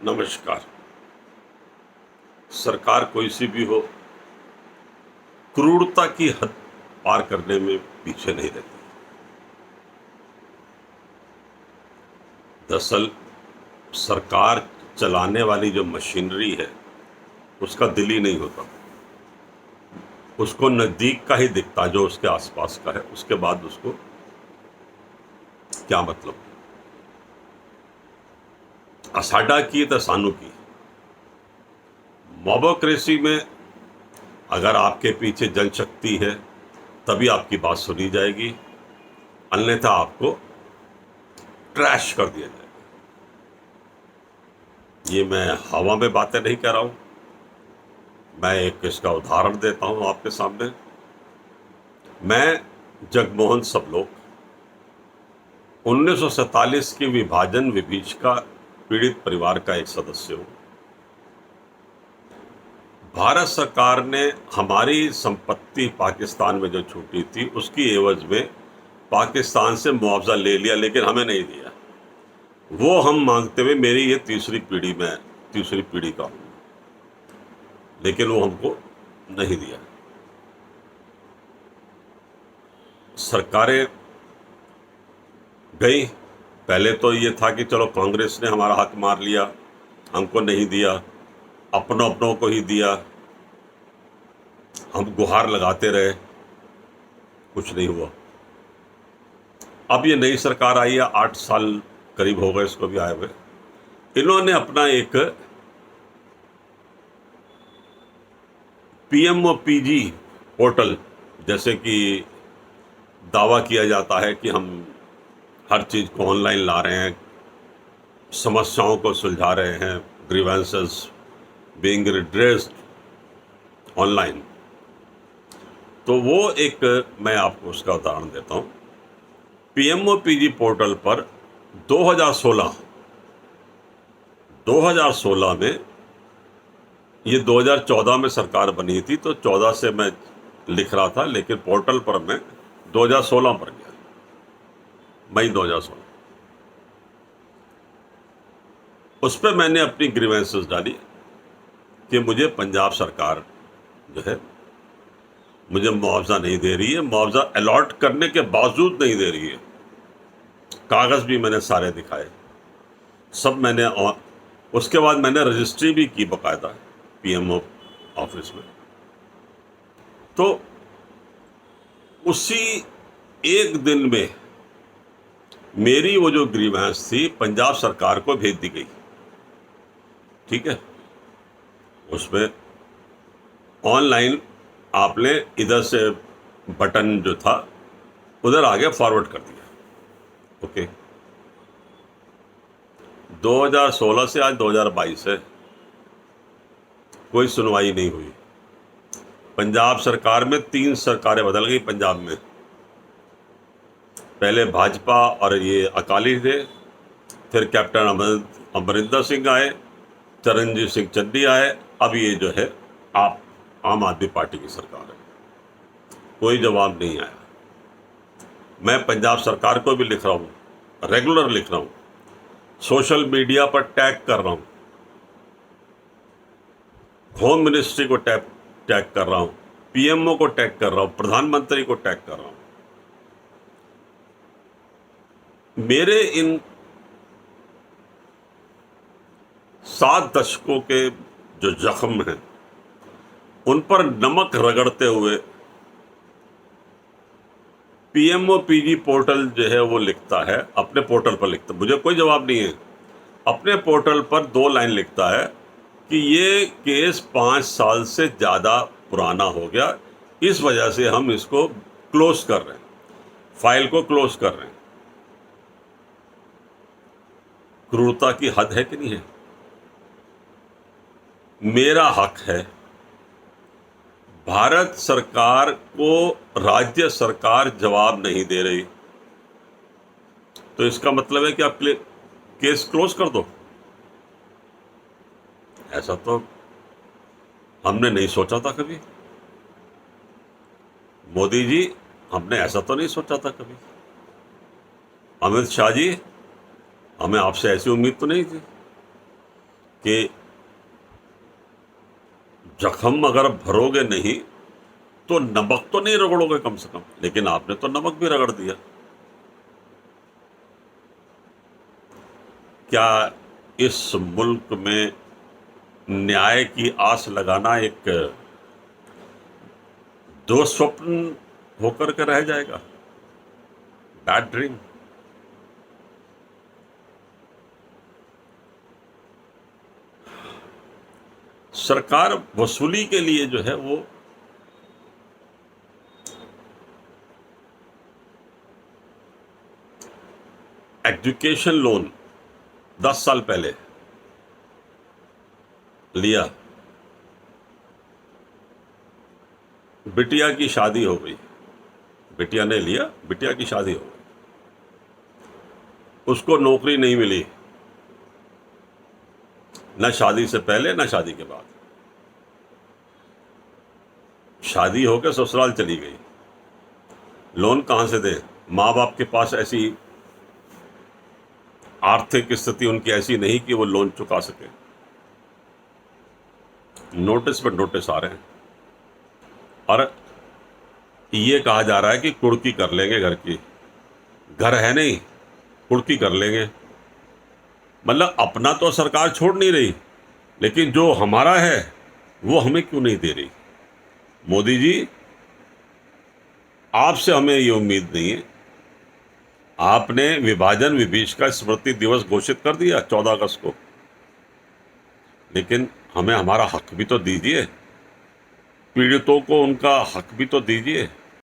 नमस्कार। सरकार कोई सी भी हो, क्रूरता की हद पार करने में पीछे नहीं रहती। दरअसल सरकार चलाने वाली जो मशीनरी है उसका दिल ही नहीं होता। उसको नजदीक का ही दिखता जो उसके आसपास का है, उसके बाद उसको क्या मतलब। असाडा की तो सानू की। मोबोक्रेसी में अगर आपके पीछे जनशक्ति है तभी आपकी बात सुनी जाएगी, अन्यथा आपको ट्रैश कर दिया जाएगा। ये मैं हवा में बातें नहीं कह रहा हूं, मैं एक इसका उदाहरण देता हूं आपके सामने। मैं जगमोहन सबलोक 1947 की विभाजन विभीषिका पीड़ित परिवार का एक सदस्य हूं। भारत सरकार ने हमारी संपत्ति पाकिस्तान में जो छूटी थी उसकी एवज में पाकिस्तान से मुआवजा ले लिया, लेकिन हमें नहीं दिया। वो हम मांगते हुए मेरी ये तीसरी पीढ़ी का हूं, लेकिन वो हमको नहीं दिया। सरकारें गई, पहले तो ये था कि चलो कांग्रेस ने हमारा हक मार लिया, हमको नहीं दिया, अपनों को ही दिया, हम गुहार लगाते रहे, कुछ नहीं हुआ। अब ये नई सरकार आई है, 8 साल करीब हो गए इसको भी आए हुए। इन्होंने अपना एक पीएमओपीजी पोर्टल, जैसे कि दावा किया जाता है कि हम हर चीज़ को ऑनलाइन ला रहे हैं, समस्याओं को सुलझा रहे हैं, ग्रीवेंसेस बीइंग रिड्रेस्ड ऑनलाइन। तो वो एक मैं आपको उसका उदाहरण देता हूँ। पीएमओपीजी पोर्टल पर 2016 में, ये 2014 में सरकार बनी थी तो 14 से मैं लिख रहा था, लेकिन पोर्टल पर मैं 2016 पर गया, मई 2016। उस पर मैंने अपनी ग्रीवेंसेस डाली कि मुझे पंजाब सरकार जो है मुझे मुआवजा नहीं दे रही है, मुआवजा अलॉट करने के बावजूद नहीं दे रही है। कागज़ भी मैंने सारे दिखाए, सब मैंने, और उसके बाद मैंने रजिस्ट्री भी की बाकायदा पीएमओ ऑफिस में। तो उसी एक दिन में मेरी वो जो ग्रीवेंस थी पंजाब सरकार को भेज दी गई। ठीक है, उसमें ऑनलाइन आपने इधर से बटन जो था उधर आगे फॉरवर्ड कर दिया। ओके, 2016 से आज 2022 है, कोई सुनवाई नहीं हुई। पंजाब सरकार में 3 सरकारें बदल गई पंजाब में। पहले भाजपा और ये अकाली थे, फिर कैप्टन अमरिंदर सिंह आए, चरणजीत सिंह चड्ढी आए, अब ये जो है आम आदमी पार्टी की सरकार है। कोई जवाब नहीं आया। मैं पंजाब सरकार को भी लिख रहा हूँ, रेगुलर लिख रहा हूँ, सोशल मीडिया पर टैग कर रहा हूँ, होम मिनिस्ट्री को टैग कर रहा हूँ, पीएमओ को टैग कर रहा हूँ, प्रधानमंत्री को टैग कर रहा हूँ। मेरे इन 7 दशकों के जो जख्म हैं उन पर नमक रगड़ते हुए पीएमओपीजी पोर्टल जो है वो लिखता है, अपने पोर्टल पर लिखता, मुझे कोई जवाब नहीं है, अपने पोर्टल पर 2 लाइन लिखता है कि ये केस 5 साल से ज़्यादा पुराना हो गया, इस वजह से हम इसको क्लोज कर रहे हैं, फाइल को क्लोज कर रहे हैं। क्रूरता की हद है कि नहीं है? मेरा हक है, भारत सरकार को राज्य सरकार जवाब नहीं दे रही, तो इसका मतलब है कि आप केस क्लोज कर दो। ऐसा तो हमने नहीं सोचा था कभी, मोदी जी, हमने ऐसा तो नहीं सोचा था कभी। अमित शाह जी, हमें आपसे ऐसी उम्मीद तो नहीं थी। कि जख्म अगर भरोगे नहीं तो नमक तो नहीं रगड़ोगे कम से कम, लेकिन आपने तो नमक भी रगड़ दिया। क्या इस मुल्क में न्याय की आस लगाना एक दुस्वप्न होकर के रह जाएगा, बैड ड्रीम? सरकार वसूली के लिए जो है वो एजुकेशन लोन 10 साल पहले लिया, बिटिया की शादी हो गई, बिटिया ने लिया, बिटिया की शादी हो गई, उसको नौकरी नहीं मिली, न शादी से पहले न शादी के बाद। शादी होकर ससुराल चली गई, लोन कहां से दे? माँ बाप के पास ऐसी आर्थिक स्थिति उनकी ऐसी नहीं कि वो लोन चुका सके। नोटिस पर नोटिस आ रहे हैं और ये कहा जा रहा है कि कुर्की कर लेंगे घर की। घर है नहीं, कुर्की कर लेंगे। मतलब अपना तो सरकार छोड़ नहीं रही, लेकिन जो हमारा है वो हमें क्यों नहीं दे रही? मोदी जी, आपसे हमें ये उम्मीद नहीं है। आपने विभाजन विभीष का स्मृति दिवस घोषित कर दिया 14 अगस्त को, लेकिन हमें हमारा हक भी तो दीजिए, पीड़ितों को उनका हक भी तो दीजिए।